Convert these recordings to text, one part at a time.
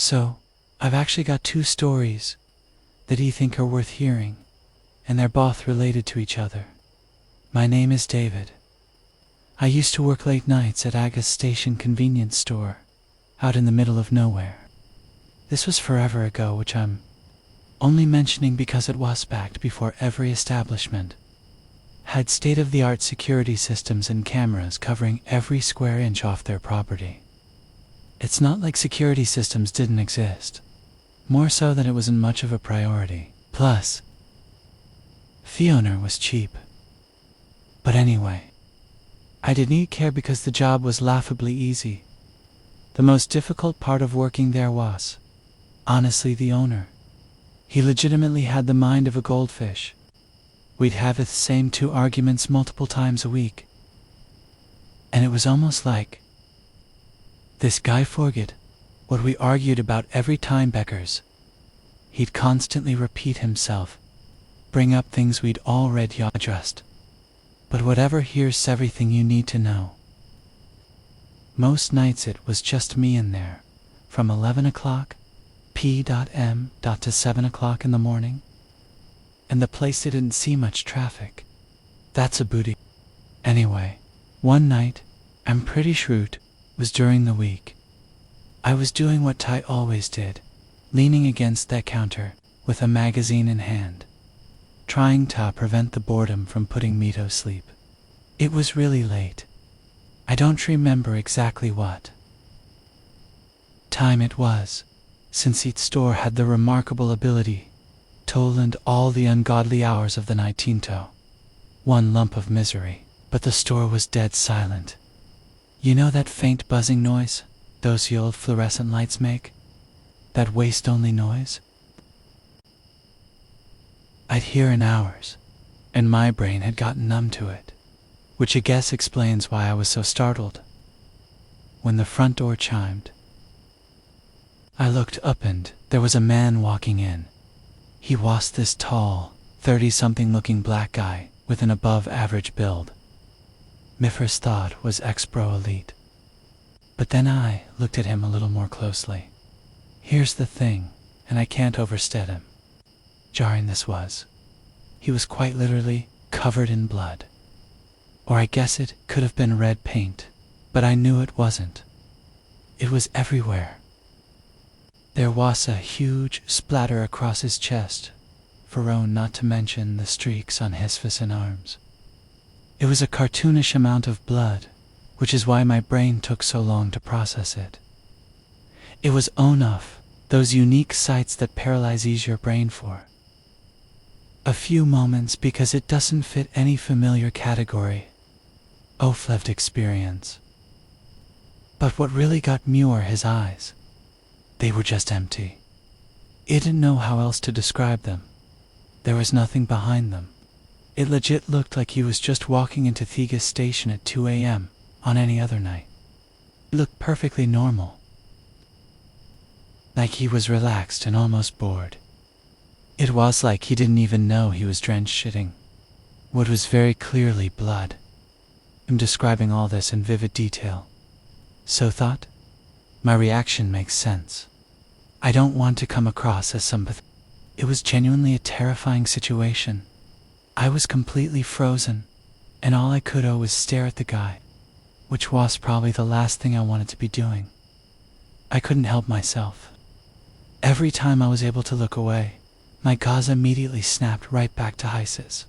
So, I've actually got two stories that I think are worth hearing, and they're both related to each other. My name is David. I used to work late nights at Aga's Station convenience store, out in the middle of nowhere. This was forever ago, which I'm only mentioning because it was back before every establishment had state-of-the-art security systems and cameras covering every square inch off their property. It's not like security systems didn't exist, more so than it wasn't much of a priority. Plus, the owner was cheap. But anyway, I didn't care because the job was laughably easy. The most difficult part of working there was, honestly, the owner. He legitimately had the mind of a goldfish. We'd have the same two arguments multiple times a week. And it was almost like this guy forget what we argued about every time Beckers. He'd constantly repeat himself, bring up things we'd already addressed. But whatever, here's everything you need to know. Most nights it was just me in there, from 11 o'clock p.m. to 7 o'clock in the morning. And the place didn't see much traffic. That's a booty. Anyway, one night, I'm pretty sure it was during the week. I was doing what Ty always did, leaning against that counter with a magazine in hand, trying to prevent the boredom from putting me to sleep. It was really late. I don't remember exactly what time it was, since each store had the remarkable ability to lend all the ungodly hours of the night into one lump of misery. But the store was dead silent. You know that faint buzzing noise those old fluorescent lights make? That waste-only noise? I'd hear in hours, and my brain had gotten numb to it, which I guess explains why I was so startled when the front door chimed. I looked up and there was a man walking in. He was this tall, 30-something looking black guy with an above-average build. My first thought was ex-pro elite. But then I looked at him a little more closely. Here's the thing, and I can't overstate him. Jarring this was. He was quite literally covered in blood. Or I guess it could have been red paint, but I knew it wasn't. It was everywhere. There was a huge splatter across his chest, not to mention the streaks on his fists and arms. It was a cartoonish amount of blood, which is why my brain took so long to process it. It was enough, those unique sights that paralyze your brain for a few moments because it doesn't fit any familiar category of lived experience. But what really got me were his eyes. They were just empty. I didn't know how else to describe them. There was nothing behind them. It legit looked like he was just walking into Thega's station at 2 a.m. on any other night. He looked perfectly normal. Like he was relaxed and almost bored. It was like he didn't even know he was drenched shitting what was very clearly blood. I'm describing all this in vivid detail. So thought, my reaction makes sense. I don't want to come across as sympathetic. It was genuinely a terrifying situation. I was completely frozen, and all I could do was stare at the guy, which was probably the last thing I wanted to be doing. I couldn't help myself. Every time I was able to look away, my gaze immediately snapped right back to Heises.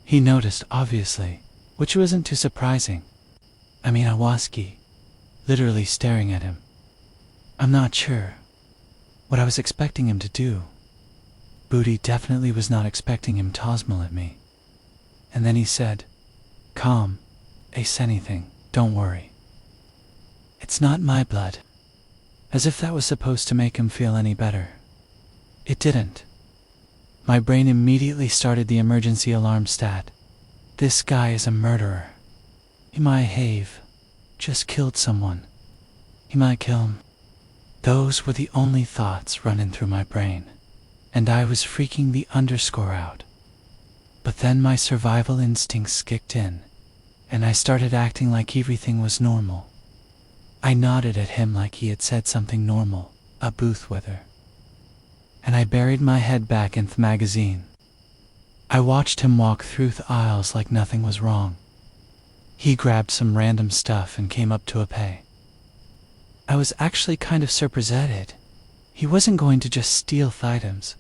He noticed, obviously, which wasn't too surprising. I was literally staring at him. I'm not sure what I was expecting him to do. Booty definitely was not expecting him to smile at me. And then he said, "Calm, ace anything, don't worry. It's not my blood." As if that was supposed to make him feel any better. It didn't. My brain immediately started the emergency alarm stat. This guy is a murderer. He might have just killed someone. He might kill him. Those were the only thoughts running through my brain, and I was freaking the underscore out. But then my survival instincts kicked in, and I started acting like everything was normal. I nodded at him like he had said something normal, a booth with her. And I buried my head back in the magazine. I watched him walk through the aisles like nothing was wrong. He grabbed some random stuff and came up to a pay. I was actually kind of surprised. He wasn't going to just steal the items.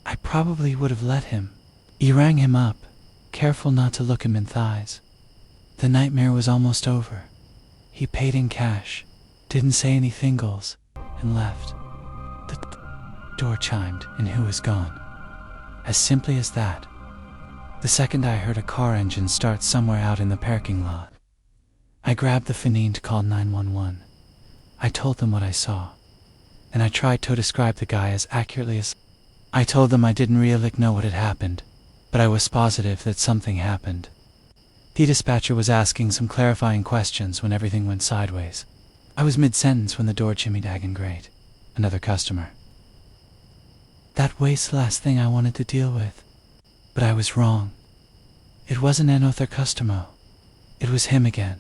I probably would have let him. I rang him up, careful not to look him in the eyes. The nightmare was almost over. He paid in cash, didn't say anything else, and left. The door chimed and he was gone. As simply as that. The second I heard a car engine start somewhere out in the parking lot, I grabbed the phone to call 911. I told them what I saw, and I tried to describe the guy as accurately as I told them I didn't really know what had happened, but I was positive that something happened. The dispatcher was asking some clarifying questions when everything went sideways. I was mid-sentence when the door chimneyed again. Great. Another customer. That was the last thing I wanted to deal with. But I was wrong. It wasn't another customer. It was him again.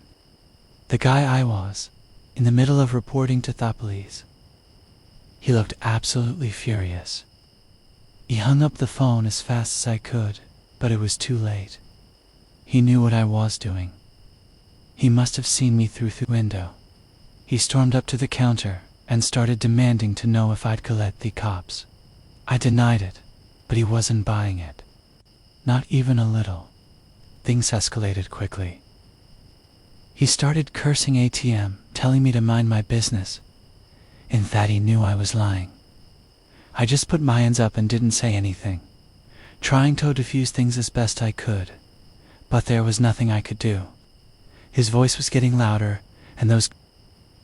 The guy I was, in the middle of reporting to the police. He looked absolutely furious. He hung up the phone as fast as I could, but it was too late. He knew what I was doing. He must have seen me through the window. He stormed up to the counter and started demanding to know if I'd collect the cops. I denied it, but he wasn't buying it. Not even a little. Things escalated quickly. He started cursing ATM, telling me to mind my business, and that he knew I was lying. I just put my hands up and didn't say anything, trying to diffuse things as best I could, but there was nothing I could do. His voice was getting louder, and those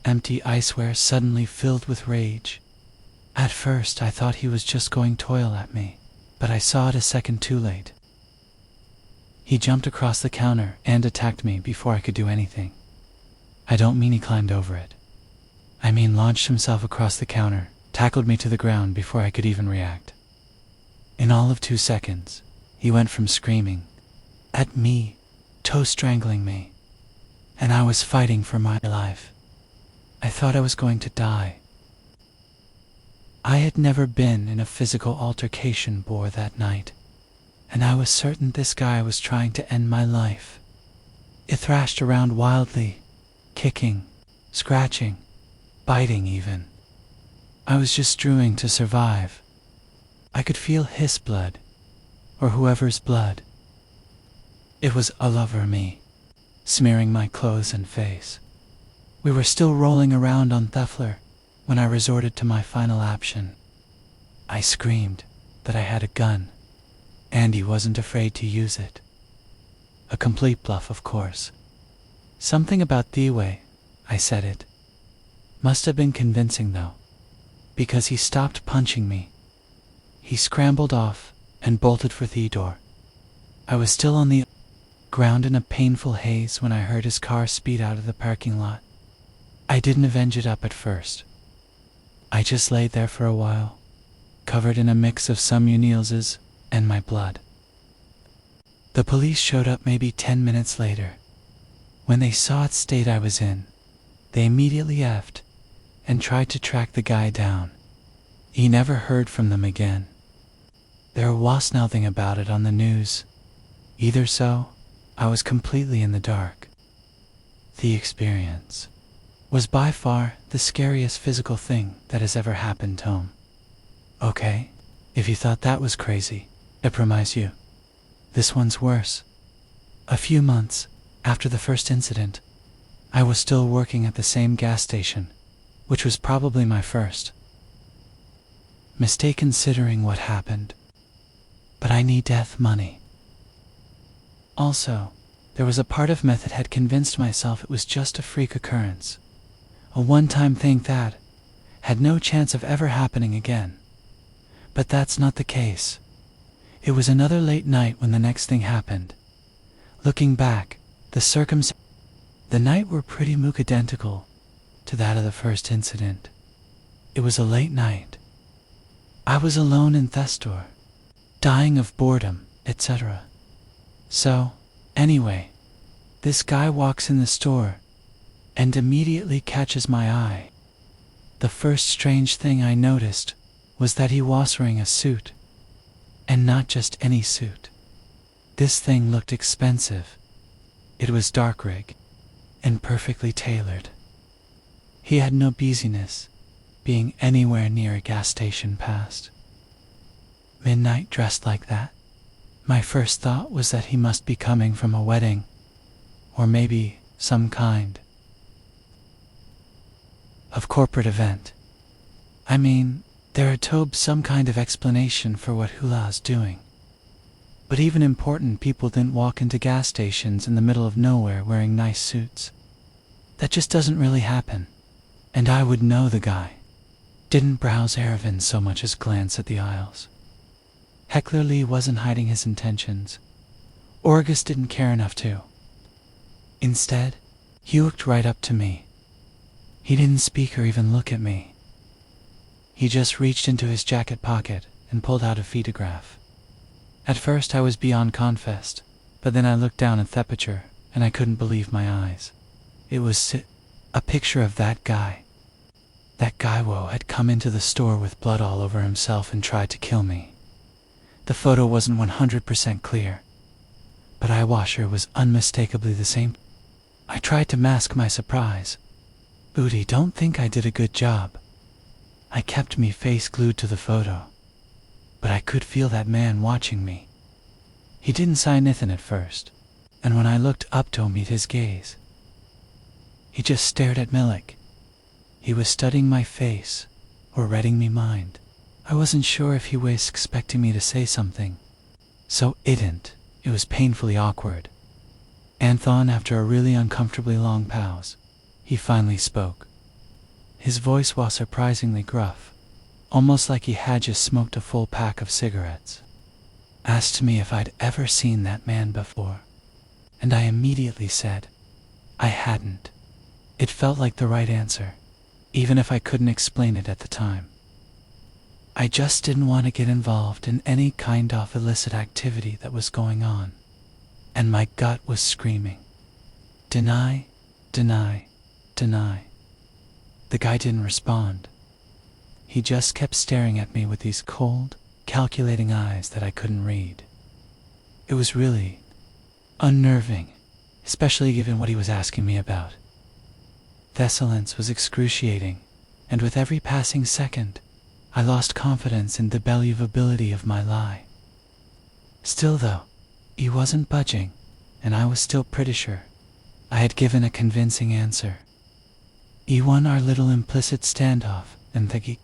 empty eyewear suddenly filled with rage. At first I thought he was just going to toil at me, but I saw it a second too late. He jumped across the counter and attacked me before I could do anything. I don't mean he climbed over it. I mean launched himself across the counter, tackled me to the ground before I could even react. In all of 2 seconds, he went from screaming at me to strangling me, and I was fighting for my life. I thought I was going to die. I had never been in a physical altercation before that night, and I was certain this guy was trying to end my life. It thrashed around wildly, kicking, scratching, biting even. I was just trying to survive. I could feel his blood, or whoever's blood. It was all over me, smearing my clothes and face. We were still rolling around on the floor when I resorted to my final option. I screamed that I had a gun, and he wasn't afraid to use it. A complete bluff, of course. Something about the way I said it must have been convincing, though, because he stopped punching me. He scrambled off and bolted for the door. I was still on the ground in a painful haze when I heard his car speed out of the parking lot. I didn't avenge it up at first. I just laid there for a while, covered in a mix of some nails and my blood. The police showed up maybe 10 minutes later. When they saw the state I was in, they immediately effed and tried to track the guy down. He never heard from them again. There was nothing about it on the news. Either so, I was completely in the dark. The experience was by far the scariest physical thing that has ever happened to him. Okay, if you thought that was crazy, I promise you, this one's worse. A few months after the first incident, I was still working at the same gas station, which was probably my first mistake considering what happened. But I need death money. Also, there was a part of me that had convinced myself it was just a freak occurrence, a one-time thing that had no chance of ever happening again. But that's not the case. It was another late night when the next thing happened. Looking back, the night were pretty much identical to that of the first incident. It was a late night. I was alone in the store, dying of boredom, etc. So, anyway, this guy walks in the store and immediately catches my eye. The first strange thing I noticed was that he was wearing a suit, and not just any suit. This thing looked expensive. It was dark rig and perfectly tailored. He had no business being anywhere near a gas station past midnight dressed like that. My first thought was that he must be coming from a wedding, or maybe some kind of corporate event. I mean, there had to be some kind of explanation for what Hula's doing. But even important people didn't walk into gas stations in the middle of nowhere wearing nice suits. That just doesn't really happen. And I would know the guy didn't browse Erevan so much as glance at the aisles. Heckler Lee wasn't hiding his intentions. Orgus didn't care enough to. Instead, he looked right up to me. He didn't speak or even look at me. He just reached into his jacket pocket and pulled out a photograph. At first I was beyond confessed, but then I looked down at Thepature and I couldn't believe my eyes. It was a picture of that guy. That Gaiwo had come into the store with blood all over himself and tried to kill me. The photo wasn't 100% clear, but I was sure it was unmistakably the same. I tried to mask my surprise. Booty, don't think I did a good job. I kept me face glued to the photo, but I could feel that man watching me. He didn't say anything at first, and when I looked up to meet his gaze, he just stared at me like he was studying my face or reading me mind. I wasn't sure if he was expecting me to say something, so it didn't. It was painfully awkward. Anthon, after a really uncomfortably long pause, he finally spoke. His voice was surprisingly gruff, almost like he had just smoked a full pack of cigarettes. Asked me if I'd ever seen that man before, and I immediately said I hadn't. It felt like the right answer, even if I couldn't explain it at the time. I just didn't want to get involved in any kind of illicit activity that was going on, and my gut was screaming, deny, deny, deny. The guy didn't respond. He just kept staring at me with these cold, calculating eyes that I couldn't read. It was really unnerving, especially given what he was asking me about. The silence was excruciating, and with every passing second, I lost confidence in the believability of my lie. Still though, he wasn't budging, and I was still pretty sure I had given a convincing answer. He won our little implicit standoff, and he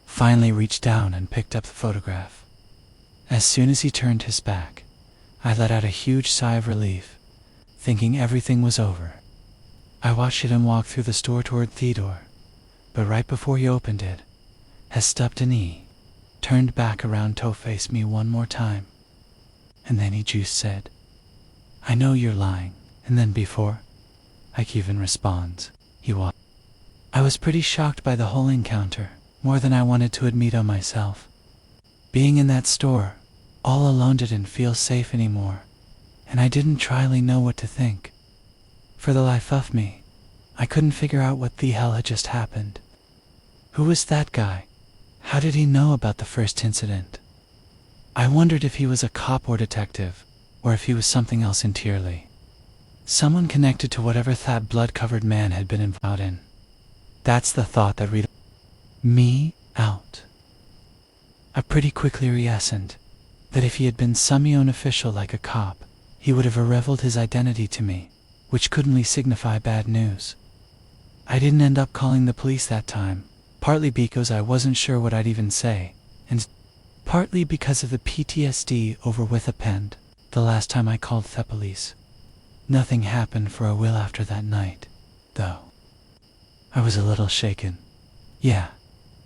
finally reached down and picked up the photograph. As soon as he turned his back, I let out a huge sigh of relief, thinking everything was over. I watched him walk through the store toward Theodore, but right before he opened it, has stopped an E, turned back around to face me one more time, and then he just said, I know you're lying, and then before I even responds, he was. I was pretty shocked by the whole encounter, more than I wanted to admit on myself. Being in that store, all alone didn't feel safe anymore, and I didn't really know what to think. For the life of me, I couldn't figure out what the hell had just happened. Who was that guy? How did he know about the first incident? I wondered if he was a cop or detective, or if he was something else entirely. Someone connected to whatever that blood-covered man had been involved in. That's the thought that read me out. I pretty quickly reasoned that if he had been some official like a cop, he would have revealed his identity to me, which couldn't signify bad news. I didn't end up calling the police that time, partly because I wasn't sure what I'd even say, and partly because of the PTSD over with a pen the last time I called the police. Nothing happened for a while after that night, though. I was a little shaken. Yeah,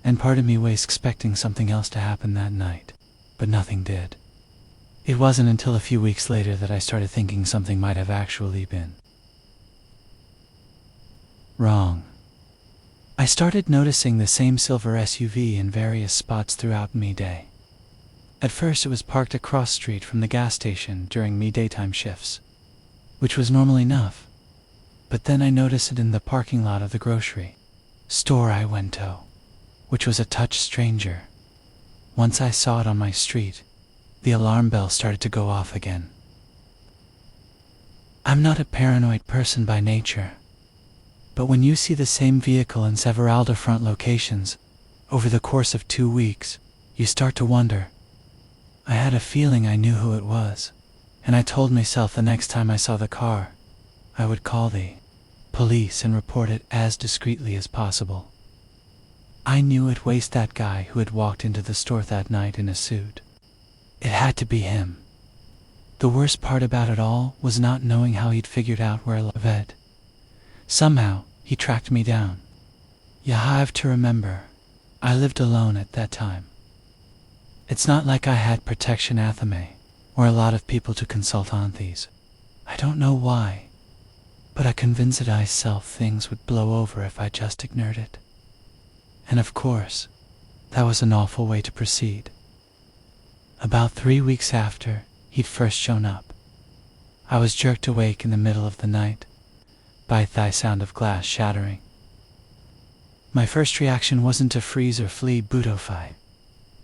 and part of me was expecting something else to happen that night, but nothing did. It wasn't until a few weeks later that I started thinking something might have actually been wrong. I started noticing the same silver SUV in various spots throughout me day. At first it was parked across street from the gas station during me daytime shifts, which was normal enough, but then I noticed it in the parking lot of the grocery. store I went to, which was a touch stranger. Once I saw it on my street, the alarm bell started to go off again. I'm not a paranoid person by nature, but when you see the same vehicle in several different locations over the course of 2 weeks, you start to wonder. I had a feeling I knew who it was, and I told myself the next time I saw the car, I would call the police and report it as discreetly as possible. I knew it was that guy who had walked into the store that night in a suit. It had to be him. The worst part about it all was not knowing how he'd figured out where I lived. Somehow, he tracked me down. You have to remember, I lived alone at that time. It's not like I had protection athame, or a lot of people to consult on these. I don't know why, but I convinced myself things would blow over if I just ignored it. And of course, that was an awful way to proceed. About 3 weeks after he'd first shown up, I was jerked awake in the middle of the night by the sound of glass shattering. My first reaction wasn't to freeze or flee Budofai.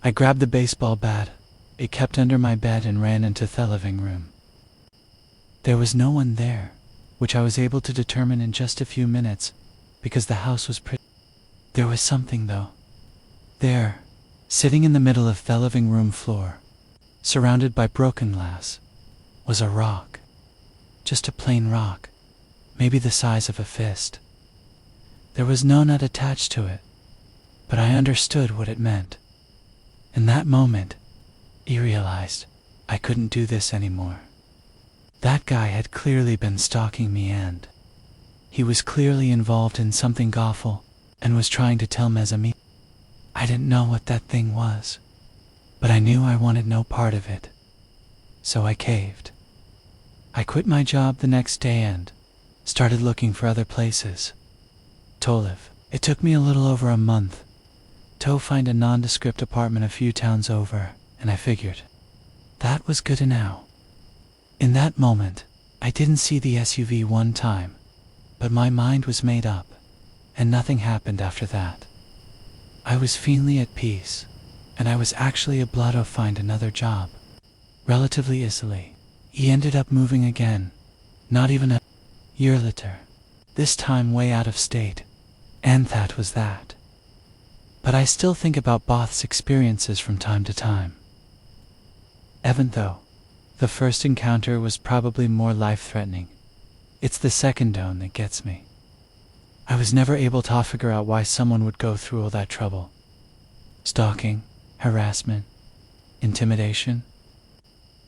I grabbed the baseball bat it kept under my bed and ran into the living room. There was no one there, which I was able to determine in just a few minutes because the house was pretty. There was something though. There, sitting in the middle of the living room floor, surrounded by broken glass, was a rock. Just a plain rock, maybe the size of a fist. There was no nut attached to it, but I understood what it meant. In that moment, I realized I couldn't do this anymore. That guy had clearly been stalking me, and he was clearly involved in something awful and was trying to tell me. I didn't know what that thing was, but I knew I wanted no part of it. So I caved. I quit my job the next day and started looking for other places to live. It took me a little over a month to find a nondescript apartment a few towns over, and I figured that was good enough. In that moment, I didn't see the SUV one time, but my mind was made up, and nothing happened after that. I was finally at peace, and I was actually able to find another job relatively easily. He ended up moving again, not even a year later, this time way out of state, and that was that. But I still think about Both's experiences from time to time. Even though the first encounter was probably more life-threatening, it's the second one that gets me. I was never able to figure out why someone would go through all that trouble. Stalking, harassment, intimidation.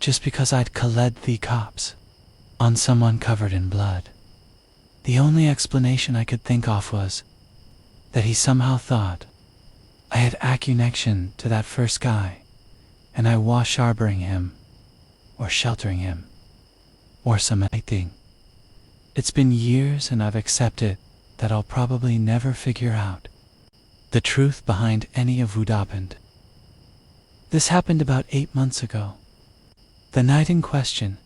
Just because I'd called the cops on someone covered in blood. The only explanation I could think of was that he somehow thought I had a connection to that first guy, and I was harboring him, or sheltering him, or something. It's been years and I've accepted that I'll probably never figure out the truth behind any of what happened. This happened about 8 months ago. The night in question,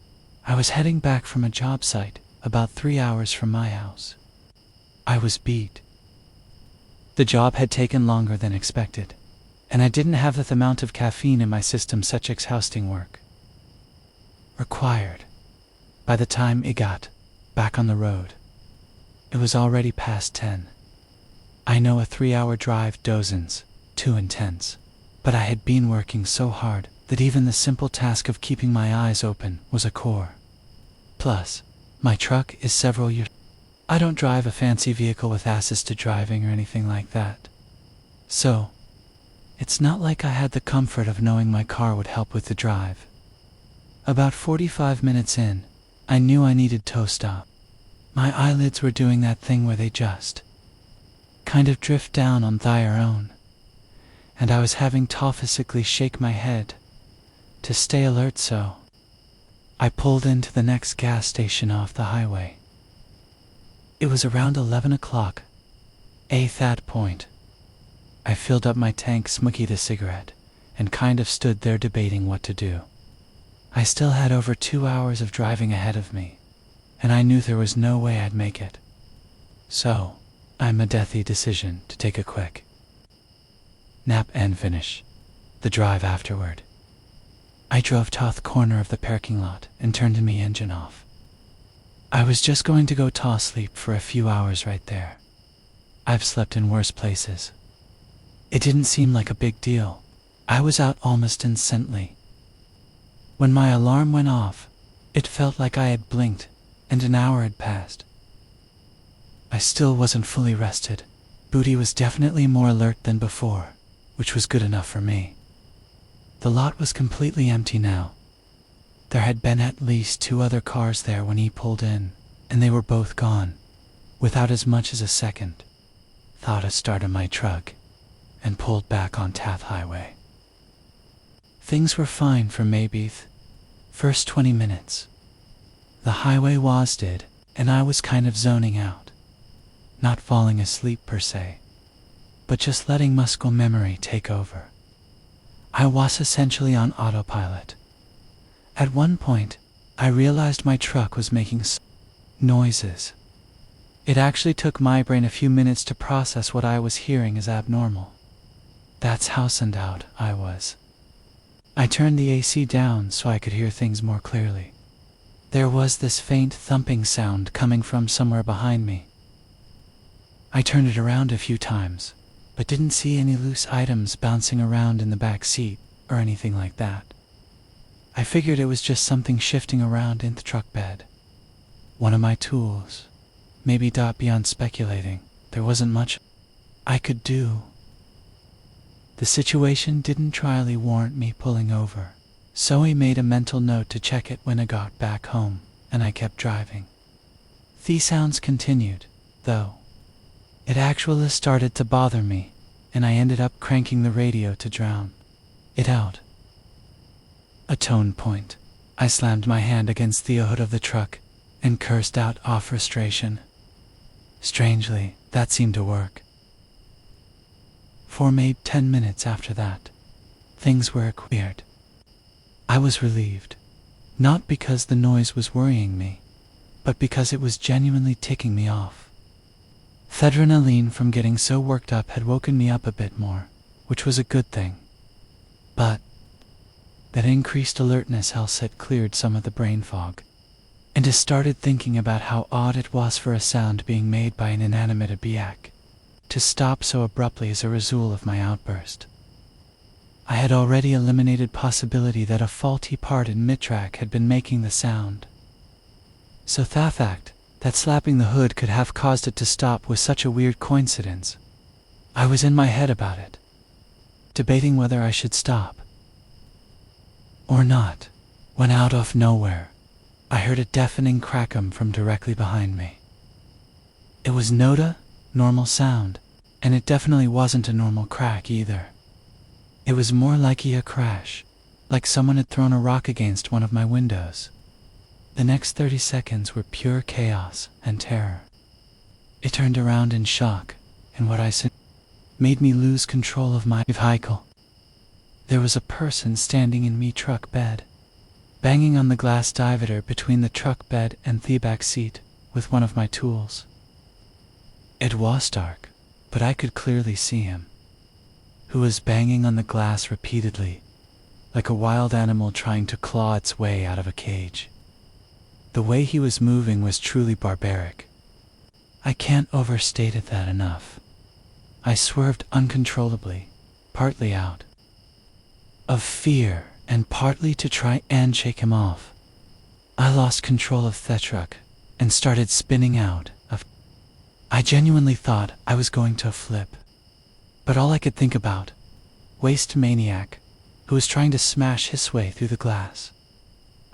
I was heading back from a job site about 3 hours from my house. I was beat. The job had taken longer than expected, and I didn't have the amount of caffeine in my system such exhausting work required. By the time I got back on the road, it was already past 10. I know a 3-hour drive dozens, too intense, but I had been working so hard that even the simple task of keeping my eyes open was a chore. Plus, my truck is several years. I don't drive a fancy vehicle with assisted driving or anything like that. So, it's not like I had the comfort of knowing my car would help with the drive. About 45 minutes in, I knew I needed to stop. My eyelids were doing that thing where they just kind of drift down on their own, and I was having to physically shake my head to stay alert, so I pulled into the next gas station off the highway. It was around 11 o'clock. At that point, I filled up my tank, smoked a cigarette, and kind of stood there debating what to do. I still had over 2 hours of driving ahead of me, and I knew there was no way I'd make it. So, I'm a deathy decision to take a quick nap and finish the drive afterward. I drove to the corner of the parking lot and turned my engine off. I was just going to go to sleep for a few hours right there. I've slept in worse places. It didn't seem like a big deal. I was out almost instantly. When my alarm went off, it felt like I had blinked and an hour had passed. I still wasn't fully rested. Booty was definitely more alert than before, which was good enough for me. The lot was completely empty now. There had been at least 2 other cars there when he pulled in, and they were both gone, without as much as a second thought. I started my truck and pulled back on Tath Highway. Things were fine for maybe first 20 minutes. The highway was dead, and I was kind of zoning out. Not falling asleep per se, but just letting muscle memory take over. I was essentially on autopilot. At one point, I realized my truck was making noises. It actually took my brain a few minutes to process what I was hearing as abnormal. That's how zoned out I was. I turned the AC down so I could hear things more clearly. There was this faint thumping sound coming from somewhere behind me. I turned it around a few times, but didn't see any loose items bouncing around in the back seat or anything like that. I figured it was just something shifting around in the truck bed. One of my tools. Maybe. Beyond speculating, there wasn't much I could do. The situation didn't really warrant me pulling over, so I made a mental note to check it when I got back home, and I kept driving. The sounds continued, though. It actually started to bother me, and I ended up cranking the radio to drown it out. A tone point. I slammed my hand against the hood of the truck and cursed out of frustration. Strangely, that seemed to work. For maybe 10 minutes after that, things were weird. I was relieved, not because the noise was worrying me, but because it was genuinely ticking me off. Adrenaline from getting so worked up had woken me up a bit more, which was a good thing. But that increased alertness had cleared some of the brain fog, and I started thinking about how odd it was for a sound being made by an inanimate object to stop so abruptly as a result of my outburst. I had already eliminated possibility that a faulty part in mid-track had been making the sound. So the fact that slapping the hood could have caused it to stop was such a weird coincidence. I was in my head about it, debating whether I should stop or not, when out of nowhere, I heard a deafening crack'em from directly behind me. It was not a normal sound, and it definitely wasn't a normal crack either. It was more like a crash, like someone had thrown a rock against one of my windows. The next 30 seconds were pure chaos and terror. It turned around in shock, and what I said made me lose control of my vehicle. There was a person standing in me truck bed, banging on the glass divider between the truck bed and the back seat with one of my tools. It was dark, but I could clearly see him, who was banging on the glass repeatedly, like a wild animal trying to claw its way out of a cage. The way he was moving was truly barbaric. I can't overstate that enough. I swerved uncontrollably, partly out of fear and partly to try and shake him off. I lost control of the truck and started spinning out of. I genuinely thought I was going to flip, but all I could think about, waste maniac, who was trying to smash his way through the glass.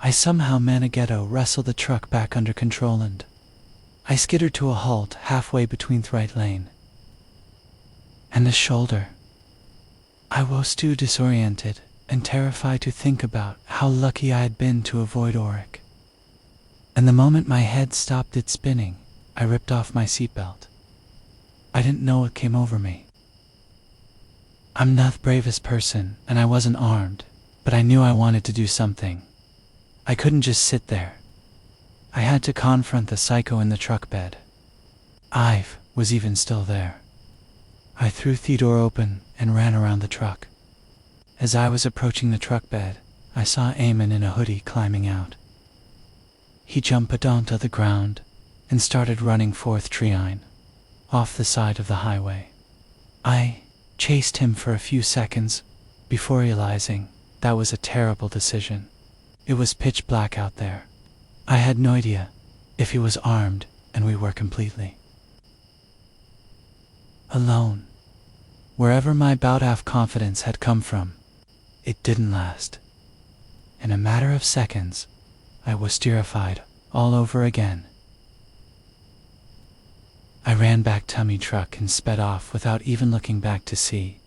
I somehow managed to wrestle the truck back under control and I skittered to a halt halfway between the right lane and the shoulder. I was too disoriented and terrified to think about how lucky I had been to avoid Oric. And the moment my head stopped its spinning, I ripped off my seatbelt. I didn't know what came over me. I'm not the bravest person, and I wasn't armed, but I knew I wanted to do something. I couldn't just sit there. I had to confront the psycho in the truck bed. was even still there. I threw the door open and ran around the truck. As I was approaching the truck bed, I saw Eamon in a hoodie climbing out. He jumped onto the ground and started running forth Treine, off the side of the highway. I chased him for a few seconds before realizing that was a terrible decision. It was pitch black out there. I had no idea if he was armed, and we were completely alone. Wherever my about half confidence had come from, it didn't last. In a matter of seconds, I was terrified all over again. I ran back to my truck and sped off without even looking back to see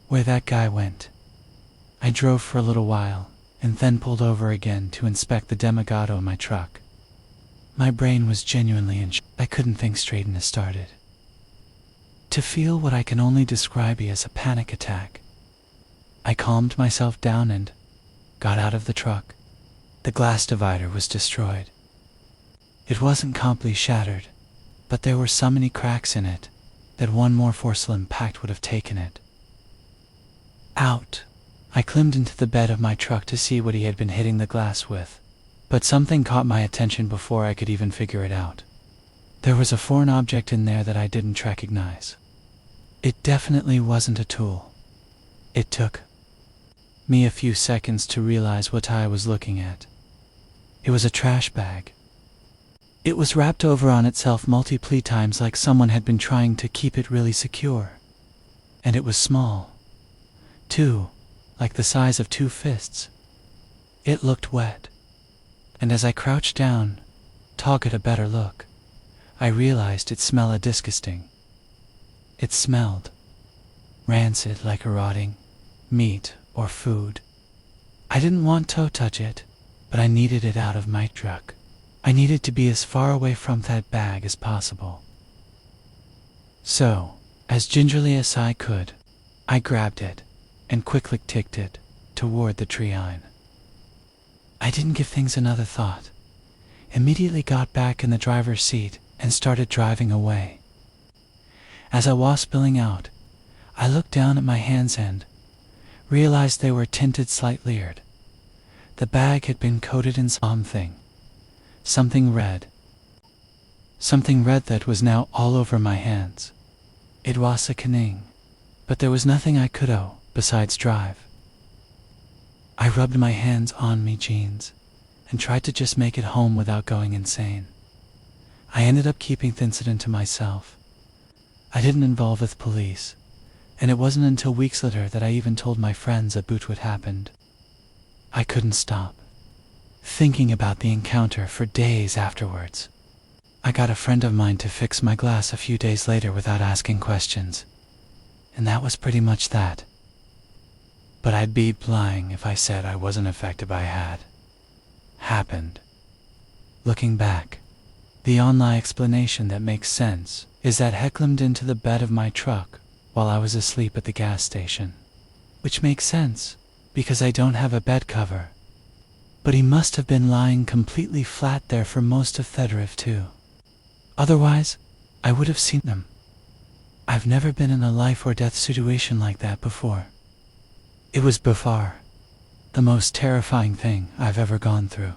where that guy went. I drove for a little while and then pulled over again to inspect the demigodo in my truck. My brain was genuinely in shock. I couldn't think straight and it started to feel what I can only describe as a panic attack. I calmed myself down and got out of the truck. The glass divider was destroyed. It wasn't completely shattered, but there were so many cracks in it that one more forceful impact would have taken it out. I climbed into the bed of my truck to see what he had been hitting the glass with, but something caught my attention before I could even figure it out. There was a foreign object in there that I didn't recognize. It definitely wasn't a tool. It took me a few seconds to realize what I was looking at. It was a trash bag. It was wrapped over on itself multiple times like someone had been trying to keep it really secure. And it was small, too, like the size of 2 fists. It looked wet. And as I crouched down, to get a better look, I realized it smelled disgusting. It smelled rancid, like a rotting meat or food. I didn't want to touch it, but I needed it out of my truck. I needed to be as far away from that bag as possible. So, as gingerly as I could, I grabbed it and quickly kicked it toward the Treine. I didn't give things another thought. Immediately got back in the driver's seat and started driving away. As I was spilling out, I looked down at my hands and realized they were tinted slightly weird. The bag had been coated in something red that was now all over my hands. It was a cunning, but there was nothing I could do besides drive. I rubbed my hands on me jeans and tried to just make it home without going insane. I ended up keeping the incident to myself. I didn't involve with police, and it wasn't until weeks later that I even told my friends about what happened. I couldn't stop thinking about the encounter for days afterwards. I got a friend of mine to fix my glass a few days later without asking questions, and that was pretty much that. But I'd be lying if I said I wasn't affected by what had happened. Looking back, the only explanation that makes sense is that he climbed into the bed of my truck while I was asleep at the gas station. Which makes sense, because I don't have a bed cover. But he must have been lying completely flat there for most of the drive too. Otherwise, I would have seen him. I've never been in a life or death situation like that before. It was by far the most terrifying thing I've ever gone through.